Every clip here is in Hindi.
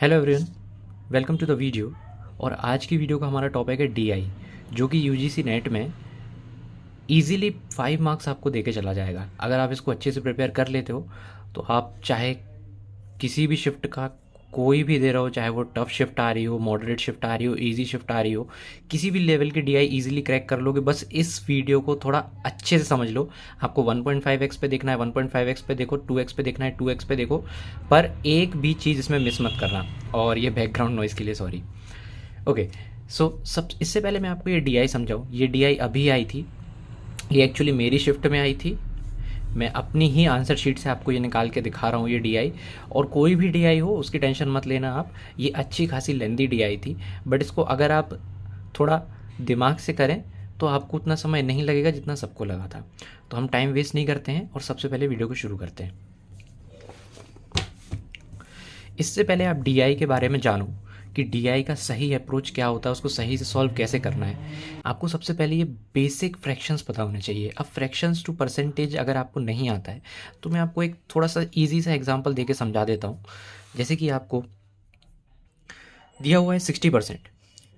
Hello everyone, welcome to the video. और आज की वीडियो का हमारा टॉपिक है डीआई, जो कि यूजीसी नेट में इजीली 5 मार्क्स आपको देके चला जाएगा। अगर आप इसको अच्छे से प्रिपेयर कर लेते हो तो आप चाहे किसी भी शिफ्ट का कोई भी दे रहा हो, चाहे वो टफ शिफ्ट आ रही हो, मॉडरेट शिफ्ट आ रही हो, इजी शिफ्ट आ रही हो, किसी भी लेवल की डीआई इजीली क्रैक कर लोगे। बस इस वीडियो को थोड़ा अच्छे से समझ लो। आपको 1.5x पे देखना है 1.5x पे देखो, 2x पे देखना है 2x पे देखो, पर एक भी चीज़ इसमें मिस मत करना। और ये बैकग्राउंड नॉइज़ के लिए सॉरी। ओके, सो सब इससे पहले मैं आपको ये डीआई समझाऊँ। ये डीआई अभी आई थी, ये एक्चुअली मेरी शिफ्ट में आई थी। मैं अपनी ही आंसर शीट से आपको ये निकाल के दिखा रहा हूँ ये डीआई। और कोई भी डीआई हो उसकी टेंशन मत लेना आप, ये अच्छी खासी लेंदी डीआई थी। बट इसको अगर आप थोड़ा दिमाग से करें तो आपको उतना समय नहीं लगेगा जितना सबको लगा था। तो हम टाइम वेस्ट नहीं करते हैं और सबसे पहले वीडियो को शुरू करते हैं। इससे पहले आप डीआई के बारे में जानो कि डीआई का सही अप्रोच क्या होता है, उसको सही से सॉल्व कैसे करना है। आपको सबसे पहले ये बेसिक फ्रैक्शंस पता होने चाहिए। अब फ्रैक्शंस टू परसेंटेज अगर आपको नहीं आता है तो मैं आपको एक थोड़ा सा ईजी सा एग्जांपल देके समझा देता हूँ। जैसे कि आपको दिया हुआ है 60%,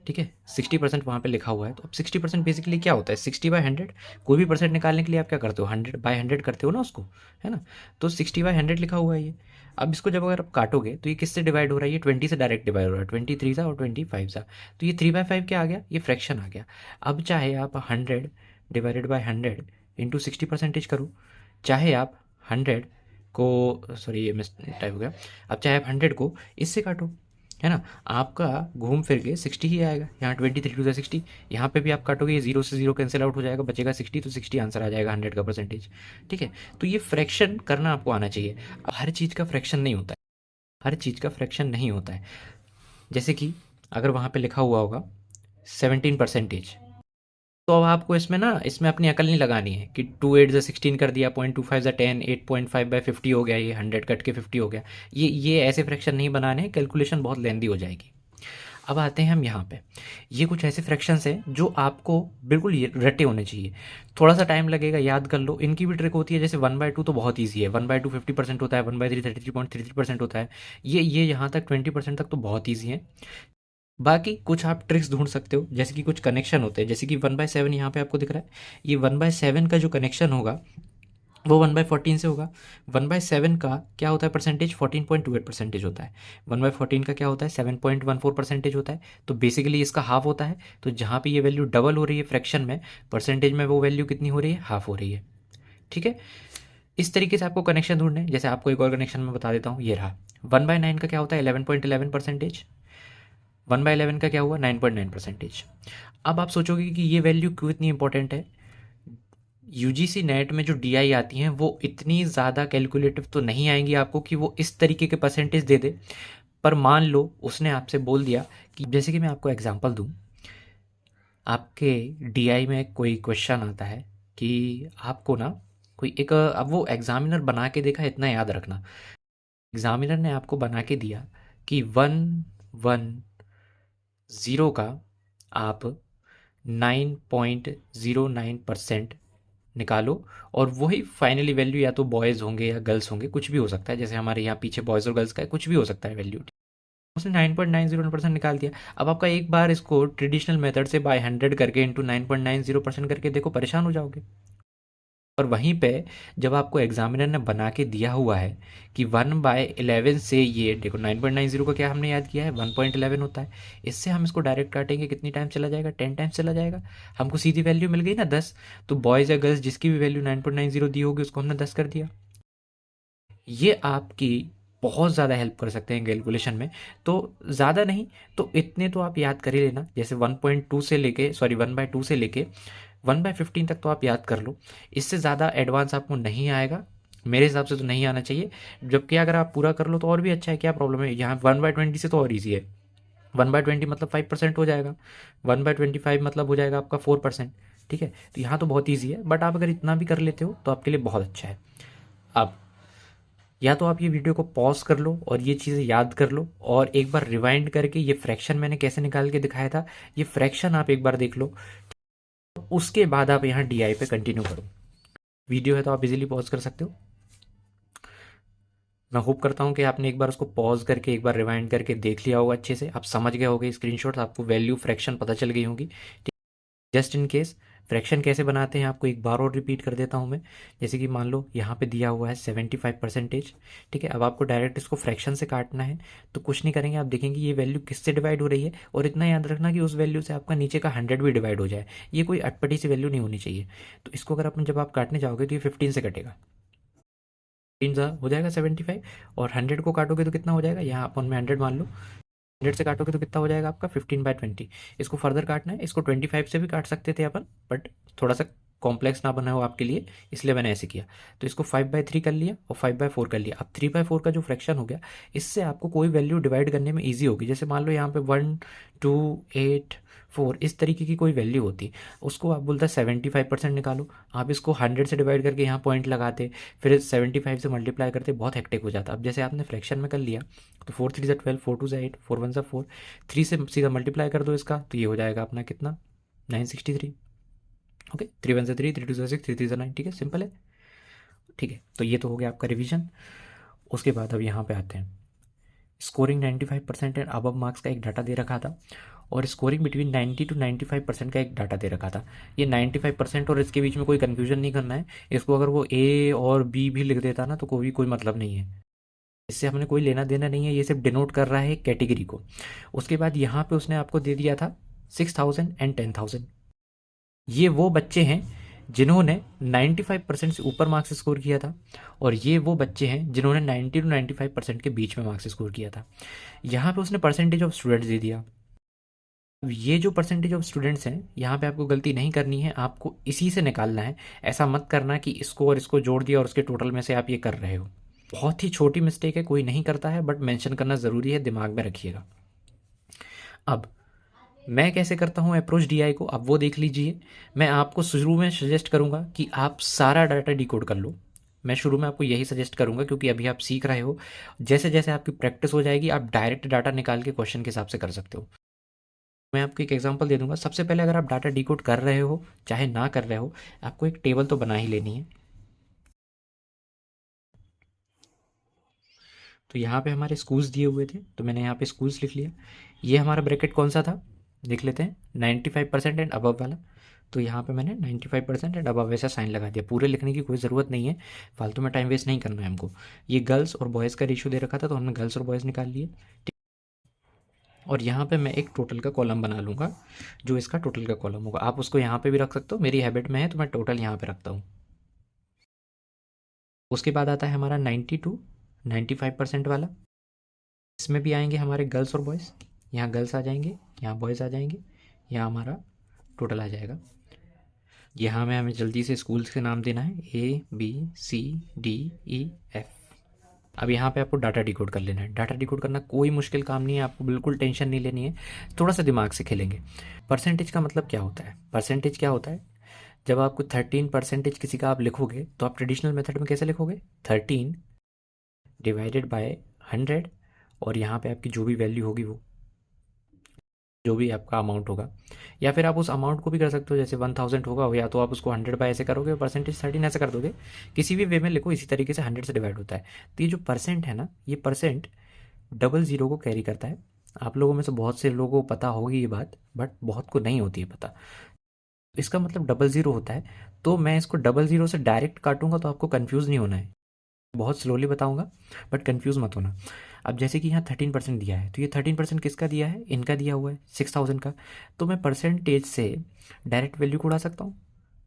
ठीक है, 60% वहाँ पे लिखा हुआ है। तो अब 60% बेसिकली क्या होता है, 60/100। कोई भी परसेंट निकालने के लिए आप क्या करते हो, 100/100 करते हो ना उसको, है ना। तो 60/100 लिखा हुआ है ये। अब इसको जब अगर आप काटोगे तो ये किससे डिवाइड हो रहा है, ये 20 से डायरेक्ट डिवाइड हो रहा है, 23 सा और 25 सा। तो ये 3/5 क्या आ गया, ये फ्रैक्शन आ गया। अब चाहे आप 100/100 इंटू 60% करो, चाहे आप 100 को, सॉरी ये मिस टाइप हो गया। अब चाहे आप 100 को इससे काटो, है ना, आपका घूम फिर के 60 ही आएगा। यहाँ 23 2 60, यहाँ पे भी आप काटोगे, ये 0 से 0 कैंसिल आउट हो जाएगा, बचेगा 60। तो 60 आंसर आ जाएगा 100 का परसेंटेज। ठीक है, तो ये फ्रैक्शन करना आपको आना चाहिए। अब हर चीज़ का फ्रैक्शन नहीं होता है, हर चीज़ का फ्रैक्शन नहीं होता है। जैसे कि अगर वहाँ पे लिखा हुआ होगा 17%, तो अब आपको इसमें ना, इसमें अपनी अकल नहीं लगानी है कि 2 8 16 कर दिया, 0.25 10, 8.5/50 हो गया, ये 100 कट के 50 हो गया। ये ऐसे फ्रैक्शन नहीं बनाने हैं, कैलकुलेशन बहुत लेंदी हो जाएगी। अब आते हैं हम यहाँ पे, ये कुछ ऐसे फ्रैक्शंस हैं जो आपको बिल्कुल ये रटे होने चाहिए। थोड़ा सा टाइम लगेगा, याद कर लो। इनकी भी ट्रिक होती है, जैसे 1/2 तो बहुत ईजी है, 1/2 50% होता है, 1/3 33.33% होता है। ये यहाँ तक 20% तक तो बहुत ईजी है। बाकी कुछ आप ट्रिक्स ढूंढ सकते हो, जैसे कि कुछ कनेक्शन होते हैं, जैसे कि 1/7 यहाँ पे आपको दिख रहा है। ये 1/7 का जो कनेक्शन होगा वो 1/14 से होगा। 1/7 का क्या होता है परसेंटेज, 14.28% होता है। 1/14 का क्या होता है, 7.14% होता है। तो बेसिकली इसका हाफ होता है। तो जहाँ पे ये वैल्यू डबल हो रही है फ्रैक्शन में, परसेंटेज में वो वैल्यू कितनी हो रही है, हाफ हो रही है। ठीक है, इस तरीके से आपको कनेक्शन ढूंढने हैं। जैसे आपको एक और कनेक्शन मैं बता देता हूँ, ये रहा। 1/9 का क्या होता है, 11.11%। 1/11 का क्या हुआ, 9.9%। अब आप सोचोगे कि ये वैल्यू क्यों इतनी इंपॉर्टेंट है। यूजीसी नेट में जो डीआई आती हैं वो इतनी ज़्यादा कैलकुलेटिव तो नहीं आएंगी आपको कि वो इस तरीके के परसेंटेज दे दे। पर मान लो उसने आपसे बोल दिया कि, जैसे कि मैं आपको एग्जांपल दूं, आपके डीआई में कोई क्वेश्चन आता है कि आपको ना कोई एक, अब वो एग्जामिनर बना के देखा, इतना याद रखना। एग्जामिनर ने आपको बना के दिया कि 110 का आप 9.09% निकालो, और वही फाइनली वैल्यू या तो बॉयज़ होंगे या गर्ल्स होंगे, कुछ भी हो सकता है। जैसे हमारे यहाँ पीछे बॉयज़ और गर्ल्स का है, कुछ भी हो सकता है वैल्यू। उसने 9.90% निकाल दिया। अब आपका एक बार इसको ट्रेडिशनल मेथड से बाय 100 करके इंटू 9.90% करके देखो, परेशान हो जाओगे। और वहीं पे जब आपको एग्जामिनर ने बना के दिया हुआ है कि 1/11 से, ये देखो 9.90 का क्या हमने याद किया है, 1.11 होता है। इससे हम इसको डायरेक्ट काटेंगे, कितनी टाइम चला जाएगा, 10 टाइम्स चला जाएगा। हमको सीधी वैल्यू मिल गई ना 10। तो बॉयज़ या गर्ल्स जिसकी भी वैल्यू 9.90 दी होगी उसको हमने 10 कर दिया। ये आपकी बहुत ज़्यादा हेल्प कर सकते हैं कैलकुलेशन में। तो ज़्यादा नहीं तो इतने तो आप याद कर ही लेना। जैसे 1.2 से लेके, सॉरी 1/2 से लेके 1/15 तक तो आप याद कर लो। इससे ज़्यादा एडवांस आपको नहीं आएगा, मेरे हिसाब से तो नहीं आना चाहिए। जबकि अगर आप पूरा कर लो तो और भी अच्छा है, क्या प्रॉब्लम है। यहाँ 1/20 से तो और ईजी है। 1/20 मतलब 5% हो जाएगा, 1/25 मतलब हो जाएगा आपका 4%। ठीक है, तो यहाँ तो बहुत ईजी है, बट आप अगर इतना भी कर लेते हो तो आपके लिए बहुत अच्छा है। अब या तो आप ये वीडियो को पॉज कर लो और ये चीज़ें याद कर लो, और एक बार रिवाइंड करके ये फ्रैक्शन मैंने कैसे निकाल के दिखाया था, ये फ्रैक्शन आप एक बार देख लो। उसके बाद आप यहाँ डीआई पे कंटिन्यू करो। वीडियो है तो आप इजीली पॉज कर सकते हो। मैं होप करता हूँ कि आपने एक बार उसको पॉज करके एक बार रिवाइंड करके देख लिया होगा अच्छे से, आप समझ गए होगे स्क्रीनशॉट, आपको वैल्यू फ्रैक्शन पता चल गई होगी। जस्ट इन केस फ्रैक्शन कैसे बनाते हैं आपको एक बार और रिपीट कर देता हूँ मैं। जैसे कि मान लो यहाँ पे दिया हुआ है 75%। ठीक है, अब आपको डायरेक्ट इसको फ्रैक्शन से काटना है, तो कुछ नहीं करेंगे, आप देखेंगे ये वैल्यू किससे डिवाइड हो रही है, और इतना याद रखना कि उस वैल्यू से आपका नीचे का 100 भी डिवाइड हो जाए, ये कोई अटपटी सी वैल्यू नहीं होनी चाहिए। तो इसको अगर अपन जब आप काटने जाओगे तो ये 15 से कटेगा, 15 हो जाएगा 75, और 100 को काटोगे तो कितना हो जाएगा, यहाँ अपन में 100 मान लो, 100 से काटोगे तो कितना हो जाएगा आपका 15/20। इसको फर्दर काटना है, इसको 25 से भी काट सकते थे अपन, बट थोड़ा सा कॉम्प्लेक्स ना बना हो आपके लिए, इसलिए मैंने ऐसे किया। तो इसको 5/3 कर लिया और 5/4 कर लिया। अब 3/4 का जो फ्रैक्शन हो गया, इससे आपको कोई वैल्यू डिवाइड करने में ईजी होगी। जैसे मान लो यहाँ पे 1 2 8 4 इस तरीके की कोई वैल्यू होती, उसको आप बोलते 75% निकालो, आप इसको 100 से डिवाइड करके यहाँ पॉइंट लगाते, फिर 75 से मल्टीप्लाई करते, बहुत हेक्टिक हो जाता। अब जैसे आपने फ्रैक्शन में कर लिया, तो 4 3 से 12, 4 2 से 8, 4 1 से 4, 3 से सीधा मल्टीप्लाई कर दो इसका, तो ये हो जाएगा अपना कितना 963। ओके, 3 1 से 3, 3 2 से 6, 3 3 से 9। ठीक है, सिंपल है। ठीक है, तो ये तो हो गया आपका रिवीजन। उसके बाद अब यहाँ पे आते हैं, स्कोरिंग 95% एंड अबव मार्क्स का एक डाटा दे रखा था, और स्कोरिंग बिटवीन 90 to 95% का एक डाटा दे रखा था। ये 95% और इसके बीच में कोई कन्फ्यूजन नहीं करना है। इसको अगर वो ए और बी भी लिख देता ना, तो कोई मतलब नहीं है, इससे हमने कोई लेना देना नहीं है, ये सिर्फ डिनोट कर रहा है कैटेगरी को। उसके बाद यहाँ पे उसने आपको दे दिया था 6000 एंड 10,000। ये वो बच्चे हैं जिन्होंने 95% से ऊपर मार्क्स स्कोर किया था, और ये वो बच्चे हैं जिन्होंने 90 to 95% के बीच में मार्क्स स्कोर किया था। यहाँ पे उसने परसेंटेज ऑफ स्टूडेंट्स दे दिया। अब ये जो परसेंटेज ऑफ स्टूडेंट्स हैं, यहाँ पे आपको गलती नहीं करनी है, आपको इसी से निकालना है। ऐसा मत करना कि इसको और इसको जोड़ दिया और उसके टोटल में से आप ये कर रहे हो। बहुत ही छोटी मिस्टेक है, कोई नहीं करता है, बट मेंशन करना ज़रूरी है, दिमाग में रखिएगा। अब मैं कैसे करता हूँ अप्रोच डीआई को, अब वो देख लीजिए। मैं आपको शुरू में सजेस्ट करूँगा कि आप सारा डाटा डिकोड कर लो। मैं शुरू में आपको यही सजेस्ट करूँगा, क्योंकि अभी आप सीख रहे हो। जैसे जैसे आपकी प्रैक्टिस हो जाएगी, आप डायरेक्ट डाटा निकाल के क्वेश्चन के हिसाब से कर सकते हो। मैं आपको एक एग्जांपल दे दूंगा। सबसे पहले अगर आप डाटा डिकोड कर रहे हो चाहे ना कर रहे हो, आपको एक टेबल तो बना ही लेनी है। तो यहाँ पे हमारे स्कूल्स दिए हुए थे, तो मैंने यहाँ पे स्कूल्स लिख लिया। ये हमारा ब्रैकेट कौन सा था, देख लेते हैं, 95% एंड अबव वाला। तो यहाँ पे मैंने 95% एंड अबव वैसा साइन लगा दिया। पूरे लिखने की कोई ज़रूरत नहीं है, फालतू में टाइम वेस्ट नहीं करना है हमको। ये गर्ल्स और बॉयज़ का रेशियो दे रखा था, तो हमने गर्ल्स और बॉयज़ निकाल लिए। और यहाँ पे मैं एक टोटल का कॉलम बना लूँगा, जो इसका टोटल का कॉलम होगा। आप उसको यहाँ पे भी रख सकते हो, मेरी हैबिट में है तो मैं टोटल यहाँ पे रखता हूँ। उसके बाद आता है हमारा 90 to 95% वाला। इसमें भी आएंगे हमारे गर्ल्स और बॉयज़, यहाँ गर्ल्स आ जाएंगे, यहाँ बॉयज़ आ जाएंगे, यहाँ हमारा टोटल आ जाएगा। यहाँ में हमें जल्दी से स्कूल्स के नाम देना है, ABCDEF। अब यहाँ पे आपको डाटा डिकोड कर लेना है। डाटा डिकोड करना कोई मुश्किल काम नहीं है, आपको बिल्कुल टेंशन नहीं लेनी है, थोड़ा सा दिमाग से खेलेंगे। परसेंटेज का मतलब क्या होता है, परसेंटेज क्या होता है, जब आपको 13% किसी का आप लिखोगे, तो आप ट्रेडिशनल मेथड में कैसे लिखोगे, 13 डिवाइडेड बाय 100, और यहाँ पे आपकी जो भी वैल्यू होगी, वो जो भी आपका अमाउंट होगा, या फिर आप उस अमाउंट को भी कर सकते हो, जैसे 1000 होगा, या तो आप उसको 100 बाय ऐसे करोगे, परसेंटेज 13 ऐसे कर दोगे, किसी भी वे में लिखो, इसी तरीके से 100 से डिवाइड होता है। तो ये जो परसेंट है ना, ये परसेंट 00 को कैरी करता है। आप लोगों में से बहुत से लोगों को पता होगी ये बात, बट बहुत को नहीं होती है पता। इसका मतलब 00 होता है। तो मैं इसको 00 से डायरेक्ट काटूंगा, तो आपको कन्फ्यूज़ नहीं होना है, बहुत स्लोली बताऊंगा, बट कंफ्यूज मत होना। अब जैसे कि यहाँ 13% दिया है, तो ये 13% किसका दिया है, इनका दिया हुआ है 6000 का। तो मैं परसेंटेज से डायरेक्ट वैल्यू को उड़ा सकता हूँ,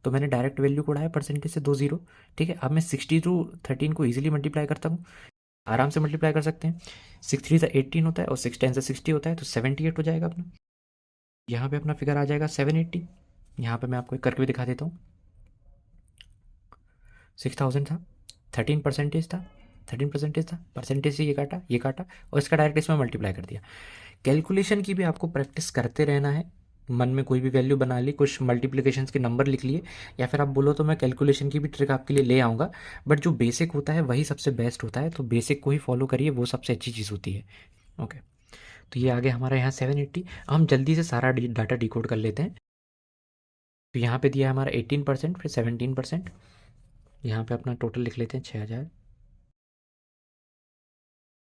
तो मैंने डायरेक्ट वैल्यू को उड़ाया परसेंटेज से 20। ठीक है, अब मैं 60 to 13 को ईजिली मल्टीप्लाई करता हूँ, आराम से मल्टीप्लाई कर सकते हैं। 6 3 से 18 होता है, और 6 10 से 60 होता है, तो 78 हो जाएगा अपना। यहाँ पे अपना फिगर आ जाएगा 780। यहाँ पे मैं आपको एक करके भी दिखा देता हूँ। 6000 था, 13% था, परसेंटेज से ये काटा और इसका डायरेक्ट इसमें मल्टीप्लाई कर दिया। कैलकुलेशन की भी आपको प्रैक्टिस करते रहना है। मन में कोई भी वैल्यू बना ली, कुछ मल्टीप्लिकेशंस के नंबर लिख लिए, या फिर आप बोलो तो मैं कैलकुलेशन की भी ट्रिक आपके लिए ले आऊँगा, बट जो बेसिक होता है वही सबसे बेस्ट होता है, तो बेसिक को ही फॉलो करिए, वो सबसे अच्छी चीज़ होती है। ओके, तो ये आ गया हमारा यहाँ 780। हम जल्दी से सारा डाटा डिकोड कर लेते हैं। तो यहाँ पे दिया है हमारा 18%, फिर 17%। यहाँ पे अपना टोटल लिख लेते हैं 6000।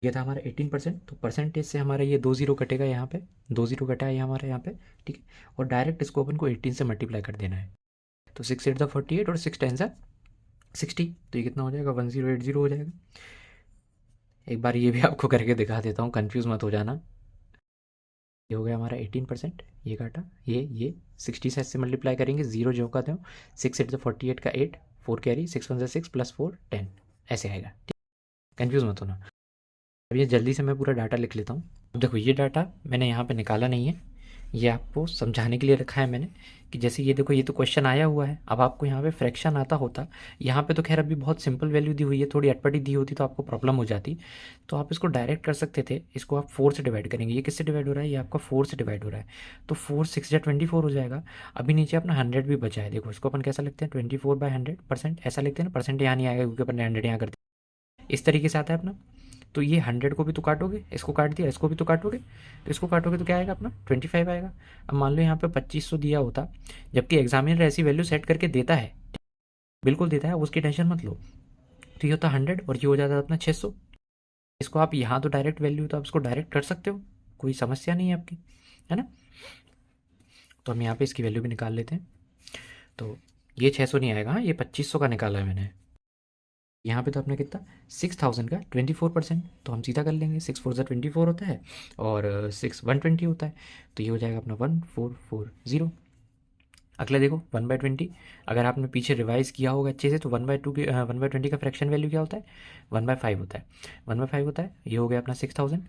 ये था हमारा 18%, तो परसेंटेज से हमारा ये 2 ज़ीरो कटेगा यहाँ पे, 2 ज़ीरो कटा है ये हमारा यहाँ पे, ठीक है। और डायरेक्ट इसको अपन को 18 से मल्टीप्लाई कर देना है। तो 6 8 ज़ा 48 और 6 10 ज़ा 60, तो ये कितना हो जाएगा, 1080 हो जाएगा। एक बार ये भी आपको करके दिखा देता हूँ, कन्फ्यूज़ मत हो जाना। ये हो गया हमारा 18%, ये काटा, ये 60 से इससे मल्टीप्लाई करेंगे, जीरो जो का दो, 6 8 ज़ा 48 का 8, 4 कैरी, 6 1 ज़ा 6 प्लस 4 10, ऐसे आएगा, ठीक। कन्फ्यूज़ मत होना। अब ये जल्दी से मैं पूरा डाटा लिख लेता हूँ। अब देखो ये डाटा मैंने यहाँ पे निकाला नहीं है, ये आपको समझाने के लिए रखा है मैंने, कि जैसे ये देखो, ये तो क्वेश्चन आया हुआ है। अब आपको यहाँ पे फ्रैक्शन आता होता, यहाँ पे तो खैर अभी बहुत सिंपल वैल्यू दी हुई है, थोड़ी अटपटी दी होती तो आपको प्रॉब्लम हो जाती। तो आप इसको डायरेक्ट कर सकते थे, इसको आप 4 से डिवाइड करेंगे। ये किससे डिवाइड हो रहा है, ये आपका 4 से डिवाइड हो रहा है, तो 4 6 या 24 हो जाएगा। अभी नीचे अपना 100 भी बचा है, देखो इसको अपन कैसा लिखते हैं, 24/100%, ऐसा लिखते हैं ना, परसेंट यहाँ नहीं आएगा क्योंकि अपन 100 यहाँ करते हैं, इस तरीके से आता है अपना। तो ये 100 को भी तो काटोगे, इसको काट दिया, इसको भी तो काटोगे, तो इसको काटोगे तो क्या आएगा अपना 25 आएगा। अब मान लो यहाँ पे 2500 दिया होता, जबकि एग्जामिनर ऐसी वैल्यू सेट करके देता है, बिल्कुल देता है, उसकी टेंशन मत लो। तो ये होता 100 और ये हो जाता अपना 600। इसको आप यहाँ तो डायरेक्ट वैल्यू, तो आप इसको डायरेक्ट कर सकते हो, कोई समस्या नहीं है आपकी, है ना। तो हम यहाँ पे इसकी वैल्यू भी निकाल लेते हैं। तो ये 600 नहीं आएगा, हाँ, ये 2500 का निकाला है मैंने। यहाँ पे तो अपना कितना, 6000 का 24%, तो हम सीधा कर लेंगे, 6 4 ज़ा 24 होता है और 6 120 होता है, तो ये हो जाएगा अपना 1440। अगला देखो 1/20, अगर आपने पीछे रिवाइज किया होगा अच्छे से तो 1/2 की 1/20 का फ्रैक्शन वैल्यू क्या होता है, 1/5 होता है, 1/5 होता है। ये हो गया अपना 6000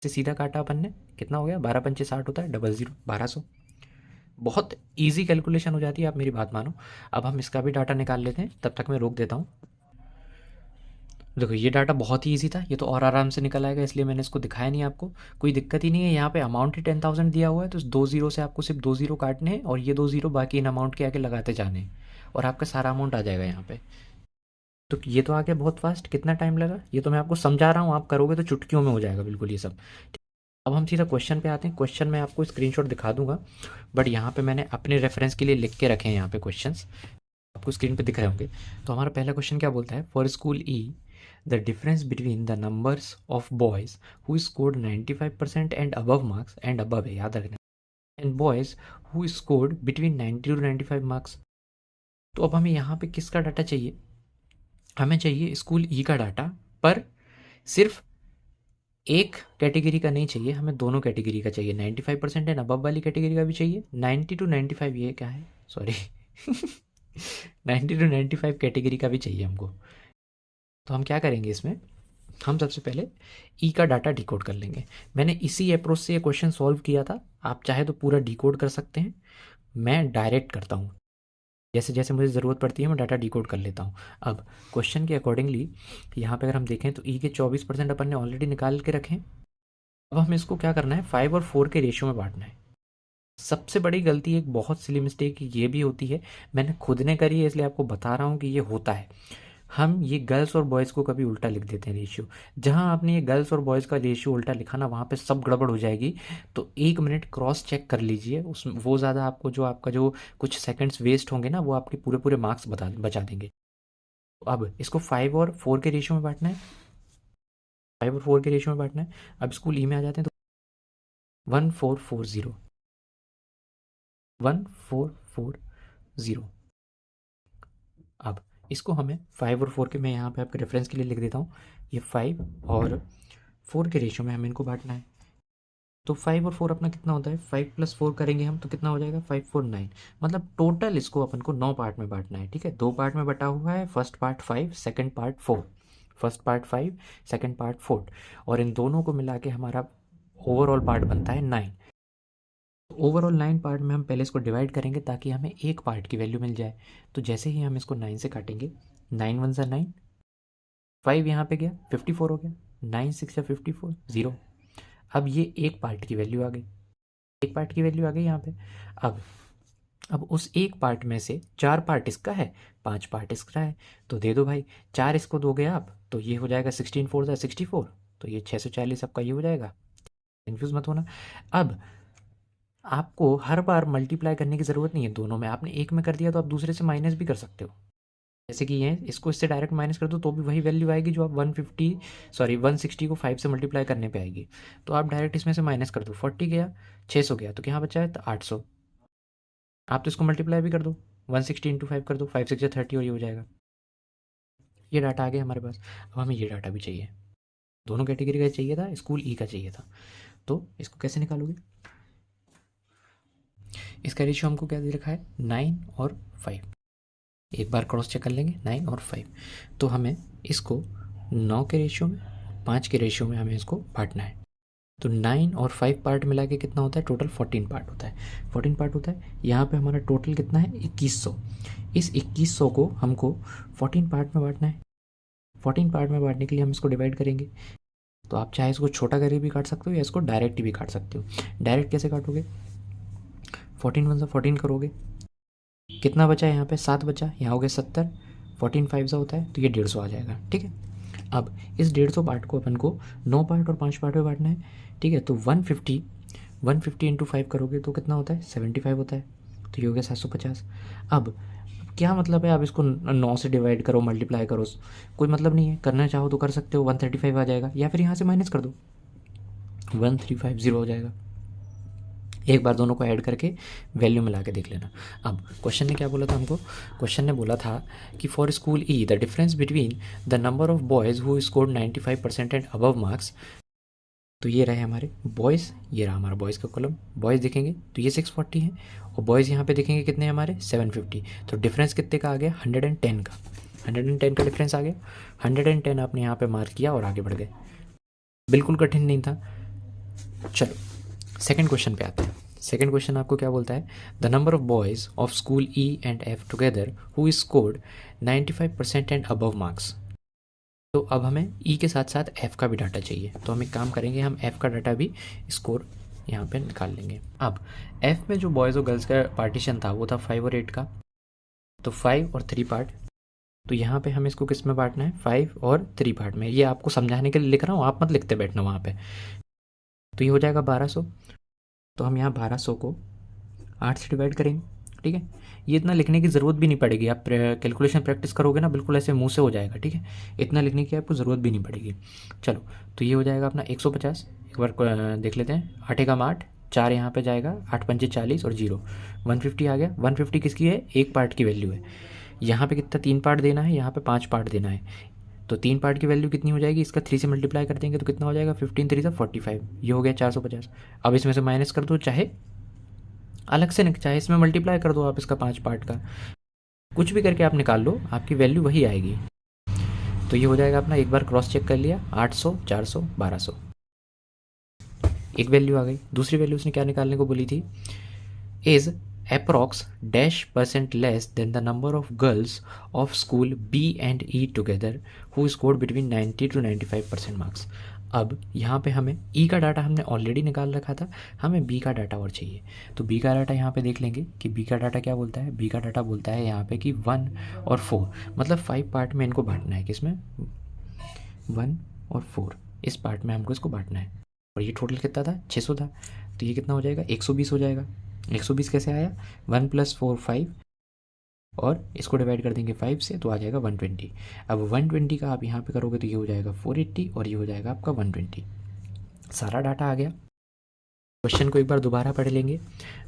से सीधा काटा अपन ने, कितना हो गया, 12 पंचे 60 होता है, डबल ज़ीरो 1200। बहुत ईजी कैलकुलेशन हो जाती है, आप मेरी बात मानो। अब हम इसका भी डाटा निकाल लेते हैं, तब तक मैं रोक देता हूँ। देखो ये डाटा बहुत ही ईजी था, ये तो और आराम से निकल आएगा, इसलिए मैंने इसको दिखाया नहीं आपको, कोई दिक्कत ही नहीं है। यहाँ पे अमाउंट ही 10,000 दिया हुआ है, तो 2 ज़ीरो से आपको सिर्फ 2 ज़ीरो काटने हैं और ये 2 ज़ीरो बाकी इन अमाउंट के आगे लगाते जाने हैं और आपका सारा अमाउंट आ जाएगा यहाँ पे। तो ये तो आ गया बहुत फास्ट, कितना टाइम लगा, ये तो मैं आपको समझा रहा हूँ, आप करोगे तो चुटकियों में हो जाएगा बिल्कुल ये सब। अब हम सीधा क्वेश्चन पे आते हैं। क्वेश्चन में आपको स्क्रीनशॉट दिखा दूंगा, बट यहाँ पे मैंने अपने रेफरेंस के लिए लिख के रखे हैं यहाँ पे क्वेश्चंस, आपको स्क्रीन पे दिख रहे होंगे। तो हमारा पहला क्वेश्चन क्या बोलता है, for school E the difference between the numbers of boys who scored 95% and above marks, and above है याद रखना, and boys who scored between 90 to 95 marks. तो अब हमें यहाँ पे किसका डाटा चाहिए, हमें चाहिए स्कूल ई का डाटा, पर सिर्फ एक कैटेगरी का नहीं चाहिए, हमें दोनों कैटेगरी का चाहिए, 95% एंड अबव वाली कैटेगरी का भी चाहिए, 90 to 95, ये क्या है, सॉरी 90 to 95 कैटेगरी का भी चाहिए हमको। तो हम क्या करेंगे इसमें, हम सबसे पहले ई का डाटा डिकोड कर लेंगे। मैंने इसी अप्रोच से ये क्वेश्चन सॉल्व किया था, आप चाहे तो पूरा डिकोड कर सकते हैं, मैं डायरेक्ट करता हूँ, जैसे जैसे मुझे ज़रूरत पड़ती है मैं डाटा डिकोड कर लेता हूँ। अब क्वेश्चन के अकॉर्डिंगली यहाँ पे अगर हम देखें तो ई के 24% अपन ने ऑलरेडी निकाल के रखे हैं। अब हमें इसको क्या करना है, 5 और 4 के रेशियो में बांटना है। सबसे बड़ी गलती, एक बहुत सिली मिस्टेक ये भी होती है, मैंने खुद ने करी है इसलिए आपको बता रहा हूँ कि ये होता है। हम ये गर्ल्स और बॉयज़ को कभी उल्टा लिख देते हैं रेशियो, जहाँ आपने ये गर्ल्स और बॉयज़ का रेशियो उल्टा लिखा ना, वहाँ पे सब गड़बड़ हो जाएगी। तो 1 मिनट क्रॉस चेक कर लीजिए, उस वो ज़्यादा आपको, जो आपका जो कुछ सेकंड्स वेस्ट होंगे ना, वो आपके पूरे पूरे मार्क्स बचा देंगे। अब इसको 5 और 4 के रेशियो में बांटना है, 5 और 4 के रेशियो में बांटना है। अब स्कूल ई में आ जाते हैं, तो 1440, 1440। अब इसको हमें 5 और 4 के, मैं यहाँ पे आपके रेफरेंस के लिए लिख देता हूँ, ये 5 और 4 के रेशियो में हमें इनको बांटना है। तो 5 और 4 अपना कितना होता है, 5 + 4 करेंगे हम तो कितना हो जाएगा, 5 4 9, मतलब टोटल इसको अपन को 9 पार्ट में बांटना है, ठीक है। 2 पार्ट में बटा हुआ है, first part 5, second part 4, first part 5, second part 4, और इन दोनों को मिला के हमारा ओवरऑल पार्ट बनता है 9। ओवरऑल 9 पार्ट में हम पहले इसको डिवाइड करेंगे ताकि हमें एक पार्ट की वैल्यू मिल जाए। तो जैसे ही हम इसको 9 से काटेंगे, 9 1 ज़ा 9, 5 यहाँ पे गया, 54 हो गया, 9 6 या 54 0। अब ये एक पार्ट की वैल्यू आ गई, एक पार्ट की वैल्यू आ गई यहाँ पे। अब उस एक पार्ट में से 4 पार्ट इसका है, 5 पार्ट इसका है, तो दे दो भाई, 4 इसको दोगे आप तो ये हो जाएगा 16 4 ज़ा 64, तो ये 640 आपका ये हो जाएगा। कन्फ्यूज़ मत होना। अब आपको हर बार मल्टीप्लाई करने की ज़रूरत नहीं है दोनों में, आपने एक में कर दिया तो आप दूसरे से माइनस भी कर सकते हो, जैसे कि ये इसको इससे डायरेक्ट माइनस कर दो तो भी वही वैल्यू आएगी जो आप 160 को 5 से मल्टीप्लाई करने पे आएगी। तो आप डायरेक्ट इसमें से माइनस कर दो, 40 गया, 600 गया, तो क्या बचा है? तो 800। आप तो इसको मल्टीप्लाई भी कर दो, 160 इंटू 5 कर दो, 5 6 30 और ये हो जाएगा। ये डाटा आ गया हमारे पास। अब हमें ये डाटा भी चाहिए, दोनों कैटेगरी का चाहिए था, स्कूल ई का चाहिए था। तो इसको कैसे निकालोगे? इसका रेशियो हमको क्या दे रखा है? 9 और 5। एक बार क्रॉस चेक कर लेंगे, 9 और 5। तो हमें इसको 9 के रेशियो में, 5 के रेशियो में हमें इसको बांटना है। तो 9 और 5 पार्ट मिला के कितना होता है? टोटल 14 पार्ट होता है। 14 पार्ट होता है। यहाँ पे हमारा टोटल कितना है? 2100। इस 2100 को हमको 14 पार्ट में बांटना है। 14 पार्ट में बांटने के लिए हम इसको डिवाइड करेंगे। तो आप चाहे इसको छोटा करके भी काट सकते हो या इसको डायरेक्ट भी काट सकते हो। डायरेक्ट कैसे काटोगे? 14 1 से 14 करोगे, कितना बचा यहाँ पे? 7 बचा, यहाँ हो गया 70, 14 5 सा होता है तो ये 150 आ जाएगा। ठीक है, अब इस 150 पार्ट को अपन को 9 पार्ट और 5 पार्ट में बांटना है। ठीक है, तो 150 इंटू 5 करोगे तो कितना होता है? 75 होता है, तो ये हो गया 750। अब क्या मतलब है? आप इसको 9 से डिवाइड करो, मल्टीप्लाई करो, कोई मतलब नहीं है। करना चाहो तो कर सकते हो, 135 आ जाएगा, या फिर यहाँ से माइनस कर दो, 1350 हो जाएगा। एक बार दोनों को ऐड करके वैल्यू मिला के देख लेना। अब क्वेश्चन ने क्या बोला था हमको? क्वेश्चन ने बोला था कि for school E the difference between the number of boys who scored 95% and above marks. तो ये रहे हमारे बॉयज़, ये रहा हमारा बॉयज़ का कॉलम। बॉयज़ दिखेंगे तो ये 640 है, और बॉयज़ यहाँ पे दिखेंगे कितने हमारे? 750। तो डिफरेंस कितने का आ गया? 110 का। 110 का डिफरेंस आ गया। 110 आपने यहाँ पे मार्क किया और आगे बढ़ गए। बिल्कुल कठिन नहीं था। चलो सेकंड क्वेश्चन पे आते हैं। सेकंड क्वेश्चन आपको क्या बोलता है? The number of boys of school E and F together who scored 95% and above marks. तो अब हमें ई के साथ साथ एफ का भी डाटा चाहिए। तो हम एक काम करेंगे, हम एफ का डाटा भी स्कोर यहाँ पे निकाल लेंगे। अब एफ में जो बॉयज़ और गर्ल्स का पार्टीशन था वो था 5 और 8 का। तो 5 और 3 पार्ट। तो यहाँ पे हमें इसको किस में बांटना है? 5 और 3 पार्ट में। ये आपको समझाने के लिए लिख रहा हूँ, आप मत लिखते बैठना वहाँ पे। तो ये हो जाएगा 1200। तो हम यहाँ 1200 को 8 से डिवाइड करेंगे। ठीक है, ये इतना लिखने की ज़रूरत भी नहीं पड़ेगी। आप कैलकुलेशन प्रैक्टिस करोगे ना, बिल्कुल ऐसे मुंह से हो जाएगा। ठीक है, इतना लिखने की आपको ज़रूरत भी नहीं पड़ेगी। चलो, तो ये हो जाएगा अपना 150। एक बार देख लेते हैं। 8 एकम 8, 4 यहाँ पे जाएगा, 8 पंचे 40 और 0, 150 आ गया। 150 किसकी है? एक पार्ट की वैल्यू है। यहाँ पे कितना? 3 पार्ट देना है, यहाँ पे 5 पार्ट देना है। तो 3 पार्ट की वैल्यू कितनी हो जाएगी? इसका 3 से मल्टीप्लाई कर देंगे तो कितना हो जाएगा? 15 3 से 45। ये हो गया 450। अब इसमें से माइनस कर दो, चाहे अलग से चाहे इसमें मल्टीप्लाई कर दो आप इसका 5 पार्ट का, कुछ भी करके आप निकाल लो, आपकी वैल्यू वही आएगी। तो ये हो जाएगा अपना, एक बार क्रॉस चेक कर लिया, 800 400 1200, एक वैल्यू आ गई। दूसरी वैल्यू उसने क्या निकालने को बोली थी? Is approx -% less than the number of girls of school B and E together who scored between 90 to 95% marks। अब यहाँ पे हमें E का डाटा हमने ऑलरेडी निकाल रखा था, हमें B का डाटा और चाहिए। तो B का डाटा यहाँ पे देख लेंगे कि B का डाटा क्या बोलता है। B का डाटा बोलता है यहाँ पे कि 1 और 4, मतलब 5 पार्ट में इनको बांटना है। किसमें? 1 और 4, इस पार्ट में हमको इसको बांटना है। और ये टोटल कितना था? 600 था। तो ये कितना हो जाएगा? 120 हो जाएगा। 120 कैसे आया? 1 + 4 5, और इसको डिवाइड कर देंगे 5 से तो आ जाएगा 120। अब 120 का आप यहाँ पे करोगे तो ये हो जाएगा 480 और ये हो जाएगा आपका 120। सारा डाटा आ गया। क्वेश्चन को एक बार दोबारा पढ़ लेंगे।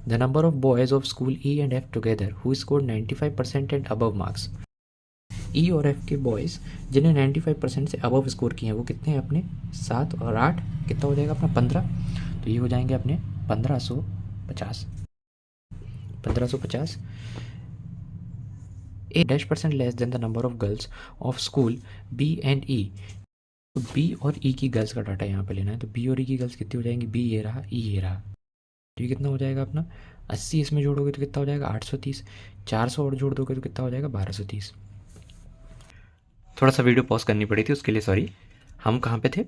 The number of boys of school E and F together who scored 95% and above marks. E और एफ के बॉयज़ जिन्हें 95% से अबव स्कोर किए हैं वो कितने हैं अपने? 7 और 8 कितना हो जाएगा अपना? 15। तो ये हो जाएंगे अपने 1550। 1550 8% less than the number of girls of school B and E. तो बी और ई की गर्ल्स का डाटा यहाँ पे लेना है। तो बी और ई की गर्ल्स कितनी हो जाएंगी? बी ये रहा, ई ये रहा। तो ये कितना हो जाएगा अपना? 80 इसमें जोड़ोगे तो कितना हो जाएगा? 830। 400 और जोड़ दोगे तो कितना हो जाएगा? 1230। थोड़ा सा वीडियो पॉज करनी पड़ी थी, उसके लिए सॉरी। हम कहाँ पे थे?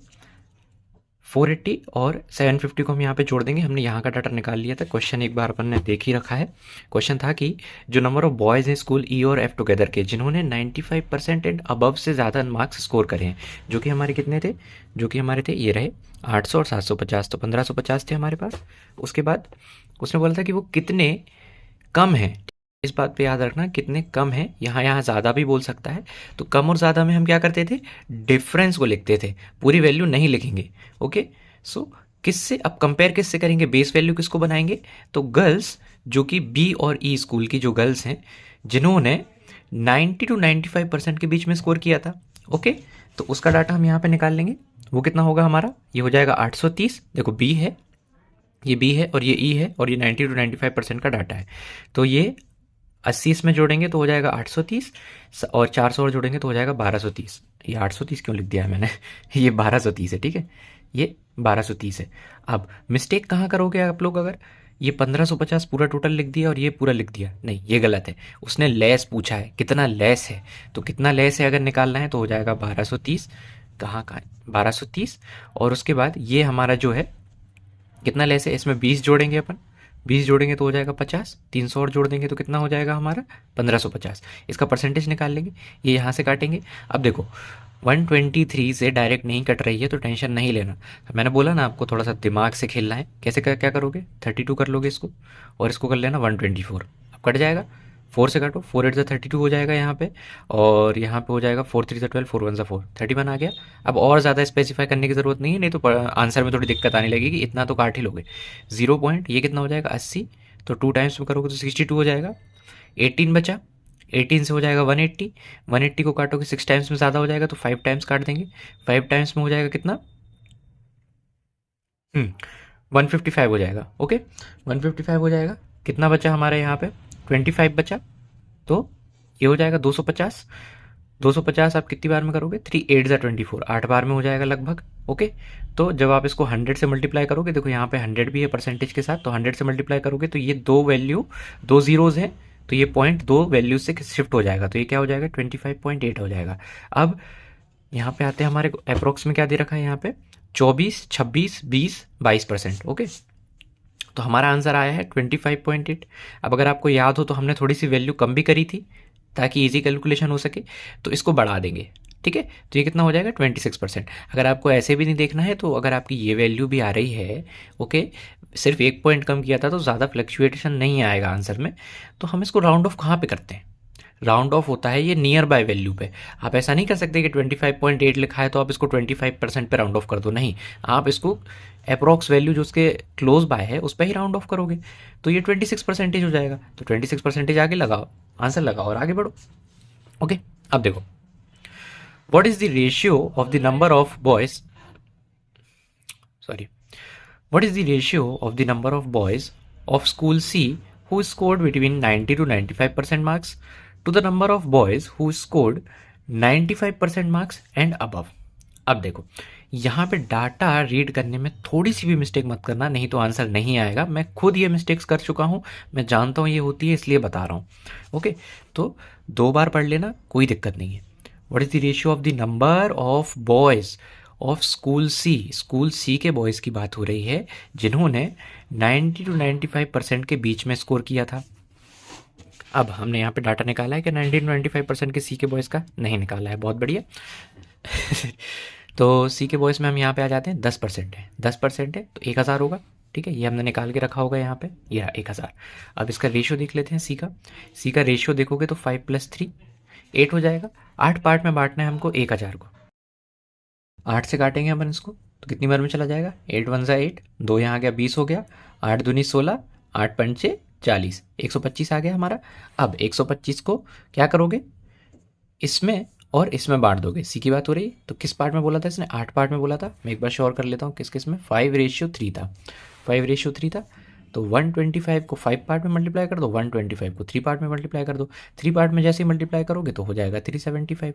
480 और 750 को हम यहाँ पे जोड़ देंगे। हमने यहाँ का डाटा निकाल लिया था। क्वेश्चन एक बार अपन ने देख ही रखा है। क्वेश्चन था कि जो नंबर ऑफ बॉयज़ हैं स्कूल ई और एफ टुगेदर के जिन्होंने 95% एंड अबव से ज़्यादा मार्क्स स्कोर करे हैं, जो कि हमारे कितने थे? जो कि हमारे थे ये रहे 800 और 750। तो 1550 थे हमारे पास। उसके बाद उसने बोला था कि वो कितने कम हैं इस बात पे याद रखना कितने कम है, यहाँ ज़्यादा भी बोल सकता है। तो कम और ज़्यादा में हम क्या करते थे, डिफरेंस को लिखते थे, पूरी वैल्यू नहीं लिखेंगे। ओके, सो किससे अब कंपेयर किससे करेंगे, बेस वैल्यू किसको बनाएंगे, तो गर्ल्स जो कि बी और ई स्कूल की जो गर्ल्स हैं जिन्होंने 90 to 95% के बीच में स्कोर किया था। ओके, तो उसका डाटा हम यहाँ पे निकाल लेंगे। वो कितना होगा हमारा, ये हो जाएगा 830। देखो बी है, ये बी है और ये ई है और ये 90 to 95% का डाटा है। तो ये 80 इसमें जोड़ेंगे तो हो जाएगा 830 और 400 और जोड़ेंगे तो हो जाएगा 1230। ये 830 क्यों लिख दिया है मैंने ये 1230 है, ठीक है, ये 1230 है। अब मिस्टेक कहाँ करोगे आप लोग, अगर ये 1550 पूरा टोटल लिख दिया और ये पूरा लिख दिया, नहीं ये गलत है। उसने लेस पूछा है, कितना लेस है, तो कितना लेस है अगर निकालना है तो हो जाएगा 1230। कहाँ 1230, और उसके बाद ये हमारा जो है कितना लेस है, इसमें 20 जोड़ेंगे अपन, 20 जोड़ेंगे तो हो जाएगा 50, 300 और जोड़ देंगे तो कितना हो जाएगा हमारा 1550। इसका परसेंटेज निकाल लेंगे, ये यहाँ से काटेंगे। अब देखो 123 से डायरेक्ट नहीं कट रही है तो टेंशन नहीं लेना। मैंने बोला ना आपको थोड़ा सा दिमाग से खेलना है। कैसे क्या करोगे, 32 कर लोगे इसको और इसको कर लेना 124। अब कट जाएगा, 4 से काटो, 4 8 32 हो जाएगा यहाँ पे, और यहाँ पे हो जाएगा 4 3 12, 4 1 4, 31 आ गया। अब और ज़्यादा स्पेसिफाई करने की ज़रूरत नहीं है, नहीं तो आंसर में थोड़ी दिक्कत आने लगेगी। इतना तो काट ही लोगे। 0 पॉइंट, ये कितना हो जाएगा 80, तो 2 टाइम्स में करोगे तो 62 हो जाएगा। 18 बचा, 18 से हो जाएगा 180, 180 को काटोगे 6 टाइम्स में ज़्यादा हो जाएगा तो 5 टाइम्स काट देंगे। 5 टाइम्स में हो जाएगा कितना, 155 हो जाएगा। ओके, 155 हो जाएगा। कितना बचा हमारे यहाँ पे, 25 बचा, तो ये हो जाएगा 250। 250 आप कितनी बार में करोगे, 3 8 24, 8 बार में हो जाएगा लगभग। ओके, तो जब आप इसको 100 से मल्टीप्लाई करोगे, देखो यहाँ पे 100 भी है परसेंटेज के साथ, तो 100 से मल्टीप्लाई करोगे तो ये दो वैल्यू, दो जीरोज़ हैं, तो ये पॉइंट दो वैल्यू से शिफ्ट हो जाएगा, तो ये क्या हो जाएगा 25.8 हो जाएगा। अब यहाँ पे आते हैं, हमारे अप्रोक्स में क्या दे रखा है यहाँ पे, 24 26 20 22%। ओके, तो हमारा आंसर आया है 25.8। अब अगर आपको याद हो तो हमने थोड़ी सी वैल्यू कम भी करी थी ताकि इजी कैलकुलेशन हो सके, तो इसको बढ़ा देंगे। ठीक है, तो ये कितना हो जाएगा 26%। अगर आपको ऐसे भी नहीं देखना है तो अगर आपकी ये वैल्यू भी आ रही है, ओके, सिर्फ 1 पॉइंट कम किया था तो ज़्यादा फ्लक्चुएशन नहीं आएगा आंसर में, तो हम इसको राउंड ऑफ कहाँ पे करते हैं, राउंड ऑफ होता है ये नियर बाय वैल्यू पे। आप ऐसा नहीं कर सकते कि 25.8 लिखा है तो आप इसको 25% पे राउंड ऑफ कर दो, नहीं, आप इसको अप्रॉक्स वैल्यू जो उसके क्लोज बाय है उस पर ही राउंड ऑफ करोगे, तो ये 26% हो जाएगा। तो 26% आगे लगाओ, आंसर लगाओ और आगे बढ़ो। ओके, अब देखो, what is the ratio of the number of boys, sorry, what is the ratio of the number of boys of school C who scored between 90 to 95% marks to the number of boys who scored 95% marks and above। अब देखो यहाँ पे डाटा रीड करने में थोड़ी सी भी मिस्टेक मत करना, नहीं तो आंसर नहीं आएगा। मैं खुद ये मिस्टेक्स कर चुका हूँ, मैं जानता हूँ ये होती है, इसलिए बता रहा हूँ। ओके, तो 2 बार पढ़ लेना, कोई दिक्कत नहीं है। What is the ratio of the number of boys of school C के बॉयज़ की बात हो रही है जिन्होंने 90 to 95% के बीच में स्कोर किया था। अब हमने यहाँ पे डाटा निकाला है कि 90 to 95% के सी के बॉयज़ का नहीं निकाला है, बहुत बढ़िया तो सी के बॉयज़ में हम यहाँ पे आ जाते हैं, 10% है, 10% है तो 1000 होगा। ठीक है, ये हमने निकाल के रखा होगा यहाँ पे, ये रहा 1000। अब इसका रेशियो देख लेते हैं, सी का रेशियो देखोगे तो 5 + 3 8 हो जाएगा। 8 पार्ट में बांटना है हमको 1000 को, 8 से काटेंगे अपन इसको तो कितनी बार में चला जाएगा, 8 1 8, 2 यहाँ आ गया 20 हो गया, 8 दूनी 16, 8 पंचे 40, 125 आ गया हमारा। अब 125 को क्या करोगे, इसमें और इसमें बांट दोगे। सी की बात हो रही है तो किस पार्ट में बोला था इसने, 8 पार्ट में बोला था। मैं एक बार श्योर कर लेता हूँ किस किस में, 5:3 था, 5:3 था। तो 125 को 5 पार्ट में मल्टीप्लाई कर दो, 125 को 3 पार्ट में मल्टीप्लाई कर दो। 3 पार्ट में जैसे ही मल्टीप्लाई करोगे तो हो जाएगा 375।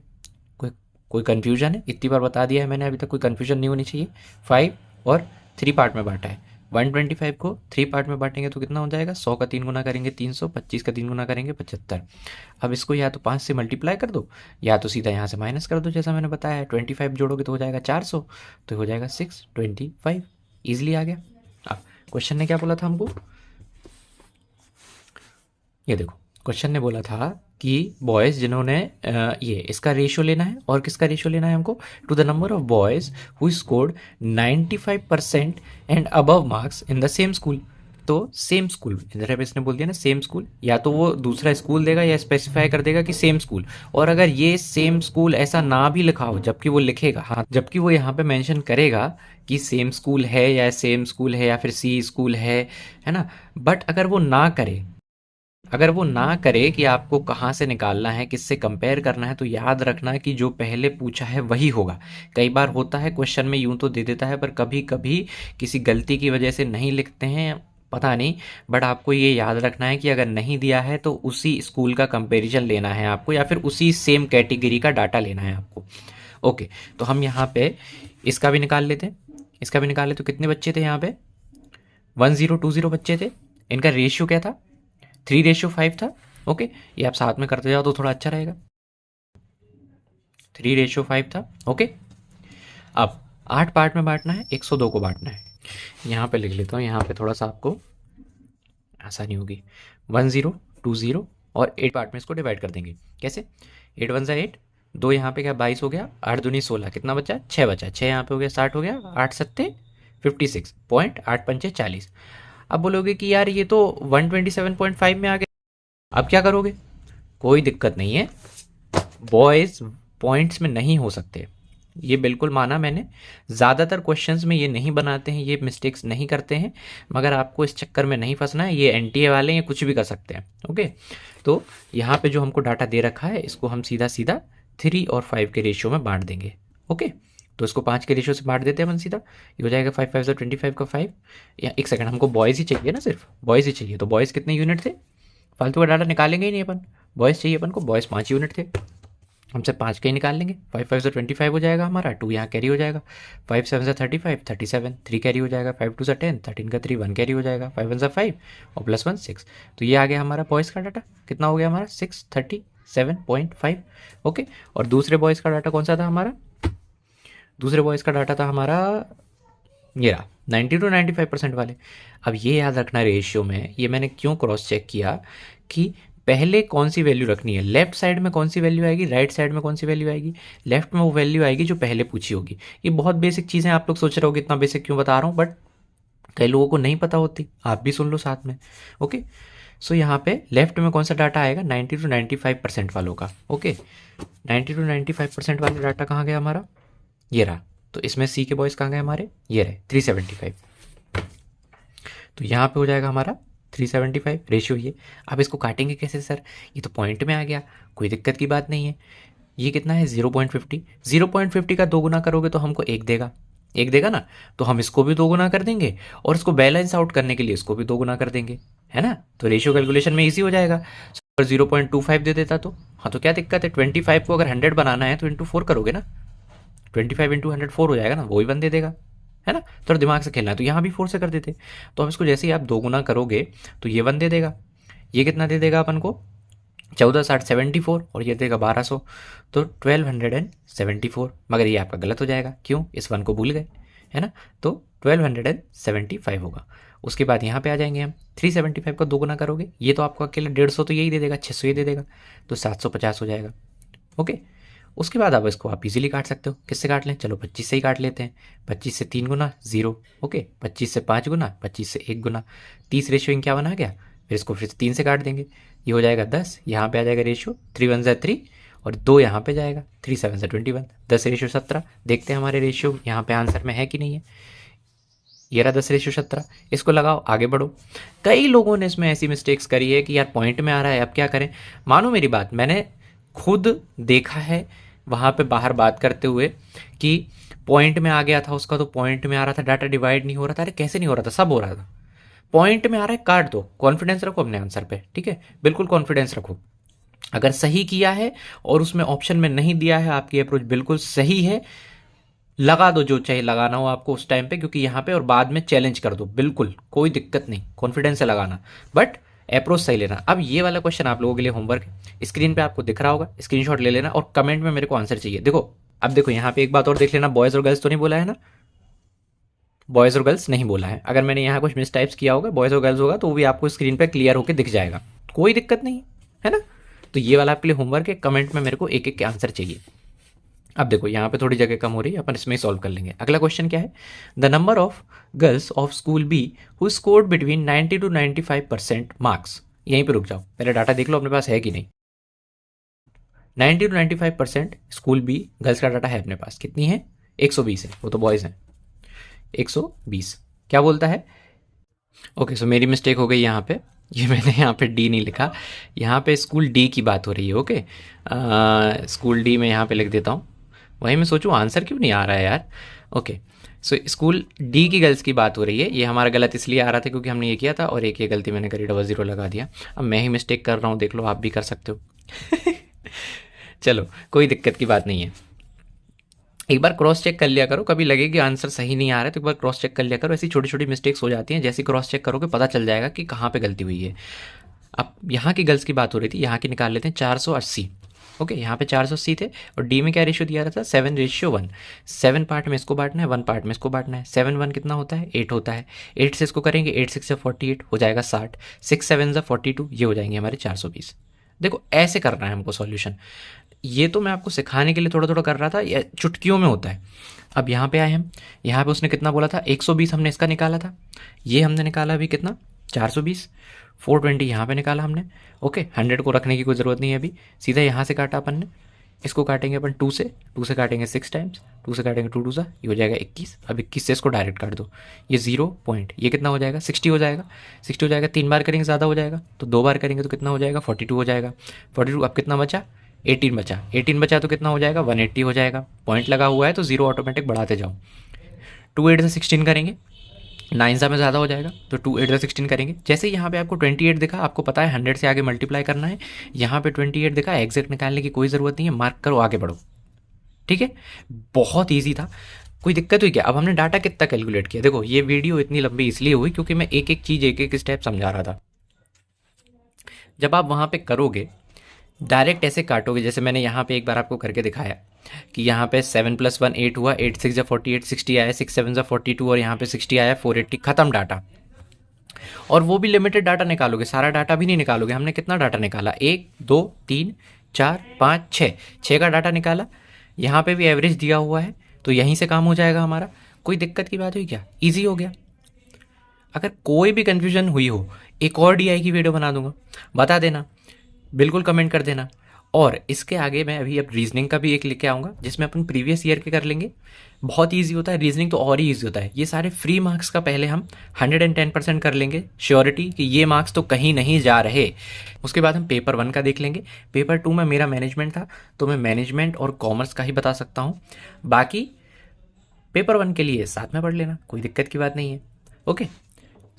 कोई कन्फ्यूजन है, इतनी बार बता दिया है मैंने, अभी तक कोई कन्फ्यूजन नहीं होनी चाहिए। 5 और 3 पार्ट में बांटा है, 125 को 3 पार्ट में बांटेंगे तो कितना हो जाएगा, 100 का 3 गुना करेंगे 300, 25 का 3 गुना करेंगे 75। अब इसको या तो 5 से मल्टीप्लाई कर दो या तो सीधा यहाँ से माइनस कर दो, जैसा मैंने बताया है। 25 जोड़ोगे तो हो जाएगा 400, तो हो जाएगा 625, ईजिली आ गया। अब क्वेश्चन ने क्या बोला था हमको, ये देखो क्वेश्चन ने बोला था कि बॉयज़ जिन्होंने ये इसका रेशियो लेना है, और किसका रेशियो लेना है हमको, to the number of boys who scored 95% and above marks in the same school. तो सेम स्कूल, इधर अब इसने बोल दिया ना सेम स्कूल, या तो वो दूसरा स्कूल देगा या स्पेसिफाई कर देगा कि सेम स्कूल। और अगर ये सेम स्कूल ऐसा ना भी लिखा हो, जबकि वो लिखेगा, हाँ जबकि वो यहाँ पे मेंशन करेगा कि सेम स्कूल है या सेम स्कूल है या फिर सी स्कूल है ना, बट अगर वो ना करे, अगर वो ना करे कि आपको कहाँ से निकालना है, किससे कंपेयर करना है, तो याद रखना कि जो पहले पूछा है वही होगा। कई बार होता है क्वेश्चन में यूं तो दे देता है, पर कभी कभी किसी गलती की वजह से नहीं लिखते हैं, पता नहीं, बट आपको ये याद रखना है कि अगर नहीं दिया है तो उसी स्कूल का कंपैरिजन लेना है आपको, या फिर उसी सेम कैटेगरी का डाटा लेना है आपको। ओके, तो हम यहाँ पे इसका भी निकाल लेते हैं, इसका भी निकाल लेते। तो कितने बच्चे थे यहाँ पे? 1020 बच्चे थे। इनका रेशियो क्या था? 3:5 था। ओके, ये आप साथ में करते जाओ तो थोड़ा अच्छा रहेगा। 3:5 था। ओके, अब 8 पार्ट में बांटना है, 102 को बांटना है। यहाँ पे लिख लेता हूँ, यहाँ पे थोड़ा सा आपको आसानी होगी। 1020 और 8 पार्ट में इसको डिवाइड कर देंगे। कैसे? 8 1 8, 2 यहाँ पे क्या 22 हो गया, 8 दूनी 16, कितना बचा? 6 बचा। 6 यहाँ पे हो गया 60 हो गया, 8 सत्ते 56 पॉइंट, 8 पंचे 40। अब बोलोगे कि यार ये तो 127.5 में आ गया, अब क्या करोगे? कोई दिक्कत नहीं है, बॉयज़ पॉइंट्स में नहीं हो सकते, ये बिल्कुल माना मैंने। ज़्यादातर क्वेश्चंस में ये नहीं बनाते हैं, ये मिस्टेक्स नहीं करते हैं, मगर आपको इस चक्कर में नहीं फंसना है। ये एनटीए वाले ये कुछ भी कर सकते हैं। ओके, तो यहाँ पे जो हमको डाटा दे रखा है, इसको हम सीधा सीधा 3 और 5 के रेशियो में बांट देंगे। ओके, तो इसको 5 के रेशियो से बांट देते हैं अपन सीधा। ये हो जाएगा 5 5 25 का 5, या एक सेकंड, हमको बॉयज़ ही चाहिए ना, सिर्फ बॉयज़ ही चाहिए। तो बॉयज़ कितने यूनिट थे? फालतू का डाटा निकालेंगे ही नहीं अपन, बॉयज़ चाहिए अपन को। बॉयज़ 5 यूनिट थे, हमसे 5 के ही निकाल लेंगे। 5 5 से 25 हो जाएगा हमारा, 2 यहाँ कैरी हो जाएगा। 5 7 से 35, 37, 3 कैरी हो जाएगा। 5 2 से 10, 13 का 3, 1 कैरी हो जाएगा। 5 1 से 5 और प्लस 1 6। तो ये आ गया हमारा बॉयज़ का डाटा। कितना हो गया हमारा? 637.5। ओके, और दूसरे बॉयज़ का डाटा कौन सा था हमारा? दूसरे बॉयज़ का डाटा था हमारा ये रहा, 90 to 95% वाले। अब ये याद रखना रेशियो में, ये मैंने क्यों क्रॉस चेक किया कि पहले कौन सी वैल्यू रखनी है, लेफ्ट साइड में कौन सी वैल्यू आएगी, राइट साइड में कौन सी वैल्यू आएगी। लेफ्ट में वो वैल्यू आएगी जो पहले पूछी होगी। ये बहुत बेसिक चीज़ें, आप लोग सोच रहे हो कि इतना बेसिक क्यों बता रहा हूँ, बट कई लोगों को नहीं पता होती, आप भी सुन लो साथ में। ओके, सो यहाँ पे लेफ्ट में कौन सा डाटा आएगा? 90 to 95% वालों का। ओके, 90 to 95% वाला डाटा कहाँ गया हमारा? ये रहा। तो इसमें सी के बॉयज़ कहाँ गए हमारे? ये रहे 375। तो यहाँ पे हो जाएगा हमारा 375 रेशियो ये। अब इसको काटेंगे कैसे सर? ये तो पॉइंट में आ गया, कोई दिक्कत की बात नहीं है। ये कितना है? 0.50। 0.50 का 2 गुना करोगे तो हमको 1 देगा, 1 देगा ना, तो हम इसको भी 2 गुना कर देंगे और इसको बैलेंस आउट करने के लिए इसको भी 2 गुना कर देंगे, है ना। तो रेशियो कैलकुलेशन में ईजी हो जाएगा। अगर 0.25 दे देता तो हाँ, तो क्या दिक्कत है? 25 को अगर 100 बनाना है तो इंटू 4 करोगे ना, 25 इंटू 100 4 हो जाएगा ना, वही 1 दे देगा, है ना। थोड़ा दिमाग से खेलना है तो यहाँ भी 4 से कर देते। तो अब इसको जैसे ही आप 2 गुना करोगे तो ये 1 दे देगा। ये कितना दे देगा अपन को? 1460 74, और ये देगा 1200, तो 1274। मगर ये आपका गलत हो जाएगा, क्यों? इस 1 को भूल गए, है ना। तो 1275 होगा। उसके बाद यहाँ पे आ जाएंगे हम, 375 का 2 गुना करोगे, ये तो आपको अकेले 150 तो यही दे देगा, 600 ये दे देगा, तो 750 हो जाएगा। ओके, उसके बाद अब इसको आप इजीली काट सकते हो। किससे काट लें? चलो 25 से ही काट लेते हैं। 25 से 3 गुना 0। ओके, 25 से 5 गुना, 25 से 1 गुना, 30 रेशियो क्या बना गया? फिर इसको फिर से 3 से काट देंगे, ये हो जाएगा 10। यहाँ पे आ जाएगा रेशियो 3 1 3 और 2 यहाँ पे जाएगा, 3 7 से 21, 10 रेशियो 17। देखते हैं हमारे रेशियो यहाँ पे आंसर में है कि नहीं है। ये रहा 10 रेशियो 17। इसको लगाओ, आगे बढ़ो। कई लोगों ने इसमें ऐसी मिस्टेक्स करी है कि यार पॉइंट में आ रहा है, अब क्या करें। मानो मेरी बात, मैंने खुद देखा है वहाँ पे बाहर बात करते हुए कि पॉइंट में आ गया था उसका, तो पॉइंट में आ रहा था, डाटा डिवाइड नहीं हो रहा था। अरे कैसे नहीं हो रहा था? सब हो रहा था। पॉइंट में आ रहा है, काट दो, कॉन्फिडेंस रखो अपने आंसर पे, ठीक है, बिल्कुल कॉन्फिडेंस रखो। अगर सही किया है और उसमें ऑप्शन में नहीं दिया है, आपकी अप्रोच बिल्कुल सही है, लगा दो जो चाहिए लगाना हो आपको उस टाइम पे, क्योंकि यहाँ पे, और बाद में चैलेंज कर दो, बिल्कुल कोई दिक्कत नहीं, कॉन्फिडेंस से लगाना, बट अप्रोच सही लेना। अब ये वाला क्वेश्चन आप लोगों के लिए होमवर्क है, स्क्रीन पे आपको दिख रहा होगा, स्क्रीनशॉट ले लेना और कमेंट में मेरे को आंसर चाहिए। देखो, अब देखो यहाँ पे एक बात और देख लेना, बॉयज़ और गर्ल्स तो नहीं बोला है ना, बॉयज़ और गर्ल्स नहीं बोला है। अगर मैंने यहाँ कुछ मिस टाइप्स किया होगा, बॉयज़ और गर्ल्स होगा, तो वो भी आपको स्क्रीन पे क्लियर होकर दिख जाएगा, कोई दिक्कत नहीं है ना। तो ये वाला आपके लिए होमवर्क है, कमेंट में मेरे को एक एक के आंसर चाहिए। अब देखो यहाँ पे थोड़ी जगह कम हो रही है, अपन इसमें ही सॉल्व कर लेंगे। अगला क्वेश्चन क्या है, the number of girls of school B who scored between 90 to 95% marks. यहीं पे रुक जाओ, पहले डाटा देख लो अपने पास है कि नहीं। 90 to 95% स्कूल बी गर्ल्स का डाटा है अपने पास, कितनी है? 120 है, वो तो बॉयज़ हैं। 120 क्या बोलता है? ओके सो मेरी मिस्टेक हो गई यहाँ पे, ये मैंने यहाँ पे डी नहीं लिखा, यहाँ पे स्कूल डी की बात हो रही है। ओके स्कूल डी में यहाँ पे लिख देता हूँ, वहीं मैं सोचूं आंसर क्यों नहीं आ रहा है यार। ओके सो स्कूल डी की गर्ल्स की बात हो रही है। ये हमारा गलत इसलिए आ रहा था क्योंकि हमने ये किया था और एक ये गलती मैंने करी, 00 लगा दिया। अब मैं ही मिस्टेक कर रहा हूँ, देख लो आप भी कर सकते हो। चलो कोई दिक्कत की बात नहीं है, एक बार क्रॉस चेक कर लिया करो, कभी लगे कि आंसर सही नहीं आ रहा है तो एक बार क्रॉस चेक कर लिया करो। ऐसी छोटी छोटी मिस्टेक्स हो जाती हैं, जैसे क्रॉस चेक करोगे पता चल जाएगा कि कहाँ पे गलती हुई है। अब यहाँ की गर्ल्स की बात हो रही थी, यहाँ की निकाल लेते हैं 480। ओके यहाँ पे 480 थे और डी में क्या रेशियो दिया रहा था? 7:1। 7 पार्ट में इसको बांटना है, 1 पार्ट में इसको बांटना है। 7 1 कितना होता है? 8 होता है। 8 से इसको करेंगे, 8 6 48 हो जाएगा 60, 6 7 42, ये हो जाएंगे हमारे 420। देखो ऐसे करना है हमको सॉल्यूशन। ये तो मैं आपको सिखाने के लिए थोड़ा थोड़ा कर रहा था, ये चुटकियों में होता है। अब यहाँ पे आए हम, यहाँ पे उसने कितना बोला था? 120 हमने इसका निकाला था, ये हमने निकाला अभी कितना? 420। 420 यहाँ पे निकाला हमने। ओके 100 को रखने की कोई ज़रूरत नहीं है अभी, सीधा यहाँ से काटा अपन ने। इसको काटेंगे अपन 2 से, 2 से काटेंगे 6 टाइम्स, 2 से काटेंगे 2 2 सा, ये हो जाएगा 21। अब 21 से इसको डायरेक्ट काट दो, ये 0 पॉइंट, ये कितना हो जाएगा? 60 हो जाएगा। 60 हो जाएगा, 3 बार करेंगे ज़्यादा हो जाएगा, तो 2 बार करेंगे तो कितना हो जाएगा? 42 हो जाएगा। 42 अब कितना बचा? 18 बचा। 18 बचा तो कितना हो जाएगा? 180 हो जाएगा। पॉइंट लगा हुआ है तो 0 ऑटोमेटिक बढ़ाते जाओ। 2 8 से 16 करेंगे, 9 सा में ज़्यादा हो जाएगा तो 2 8 से 16 करेंगे। जैसे ही यहाँ पे आपको 28 दिखा, आपको पता है 100 से आगे मल्टीप्लाई करना है। यहाँ पे 28 दिखा, एग्जैक्ट निकालने की कोई ज़रूरत नहीं है, मार्क करो आगे बढ़ो। ठीक है, बहुत ईजी था, कोई दिक्कत हुई क्या? अब हमने डाटा कितना कैलकुलेट किया, देखो ये वीडियो इतनी लंबी इसलिए हुई क्योंकि मैं एक एक चीज़ एक एक स्टेप समझा रहा था। जब आप वहाँ पे करोगे डायरेक्ट ऐसे काटोगे, जैसे मैंने यहाँ पे एक बार आपको करके दिखाया कि यहाँ पे 7 + 1 8 हुआ, 8 6 48, 60 आया, 6 7 42 और यहाँ पे 60 आया, 480, खत्म डाटा। और वो भी लिमिटेड डाटा निकालोगे, सारा डाटा भी नहीं निकालोगे। हमने कितना डाटा निकाला? 1 2 3 4 5 6, 6 का डाटा निकाला। यहाँ पे भी एवरेज दिया हुआ है तो यहीं से काम हो जाएगा हमारा। कोई दिक्कत की बात हुई क्या? ईजी हो गया। अगर कोई भी कन्फ्यूजन हुई हो, एक और डीआई की वीडियो बना दूंगा, बता देना, बिल्कुल कमेंट कर देना। और इसके आगे मैं अभी अब रीजनिंग का भी एक लेके आऊँगा जिसमें अपन प्रीवियस ईयर के कर लेंगे। बहुत ईजी होता है रीजनिंग, तो और ही ईजी होता है। ये सारे फ्री मार्क्स का पहले हम 110% कर लेंगे, श्योरिटी कि ये मार्क्स तो कहीं नहीं जा रहे। उसके बाद हम पेपर 1 का देख लेंगे। पेपर 2 में मेरा मैनेजमेंट था तो मैं मैनेजमेंट और कॉमर्स का ही बता सकता हूँ। बाकी पेपर 1 के लिए साथ में पढ़ लेना, कोई दिक्कत की बात नहीं है। ओके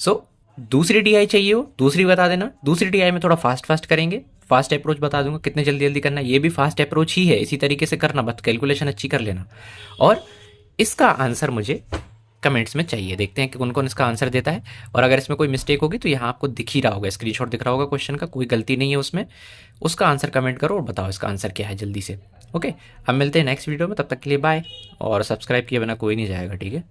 सो दूसरी टीआई चाहिए हो, दूसरी बता देना। दूसरी टीआई में थोड़ा फास्ट करेंगे, फास्ट अप्रोच बता दूंगा कितने जल्दी जल्दी करना है। ये भी फास्ट अप्रोच ही है, इसी तरीके से करना, बस कैलकुलेशन अच्छी कर लेना। और इसका आंसर मुझे कमेंट्स में चाहिए, देखते हैं कि कौन कौन इसका आंसर देता है। और अगर इसमें कोई मिस्टेक होगी तो यहाँ आपको दिख ही रहा होगा, स्क्रीनशॉट दिख रहा होगा क्वेश्चन का, कोई गलती नहीं है उसमें। उसका आंसर कमेंट करो और बताओ इसका आंसर क्या है जल्दी से। ओके अब मिलते हैं नेक्स्ट वीडियो में, तब तक के लिए बाय। और सब्सक्राइब किए बिना कोई नहीं जाएगा, ठीक है।